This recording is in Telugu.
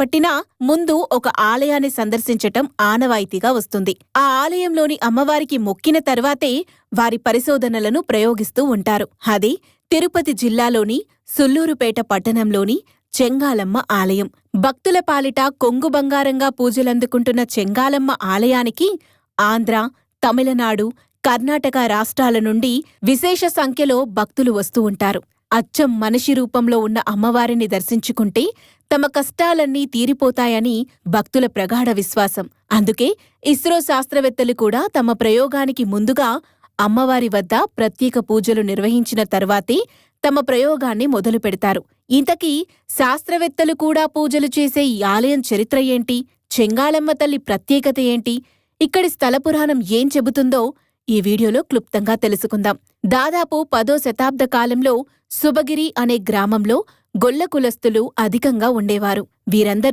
చేపట్టినా ముందు ఒక ఆలయాన్ని సందర్శించటం ఆనవాయితీగా వస్తుంది. ఆ ఆలయంలోని అమ్మవారికి మొక్కిన తర్వాతే వారి పరిశోధనలను ప్రయోగిస్తూ ఉంటారు. అది తిరుపతి జిల్లాలోని సుళ్లూరుపేట పట్టణంలోని చెంగాలమ్మ ఆలయం. భక్తుల పాలిట కొంగు బంగారంగా పూజలందుకుంటున్న చెంగాలమ్మ ఆలయానికి ఆంధ్ర, తమిళనాడు, కర్ణాటక రాష్ట్రాల నుండి విశేష సంఖ్యలో భక్తులు వస్తూ ఉంటారు. అచ్చం మనిషి రూపంలో ఉన్న అమ్మవారిని దర్శించుకుంటే తమ కష్టాలన్నీ తీరిపోతాయని భక్తుల ప్రగాఢ విశ్వాసం. అందుకే ఇస్రో శాస్త్రవేత్తలు కూడా తమ ప్రయోగానికి ముందుగా అమ్మవారి వద్ద ప్రత్యేక పూజలు నిర్వహించిన తర్వాతే తమ ప్రయోగాన్ని మొదలు పెడతారు. ఇంతకీ శాస్త్రవేత్తలు కూడా పూజలు చేసే ఈ ఆలయం చరిత్ర ఏంటి? చెంగాలమ్మ తల్లి ప్రత్యేకత ఏంటి? ఇక్కడి స్థల పురాణం ఏం చెబుతుందో ఈ వీడియోలో క్లుప్తంగా తెలుసుకుందాం. దాదాపు 10వ శతాబ్ద కాలంలో సుబగిరి అనే గ్రామంలో గొల్ల కులస్తులు అధికంగా ఉండేవారు. వీరందరూ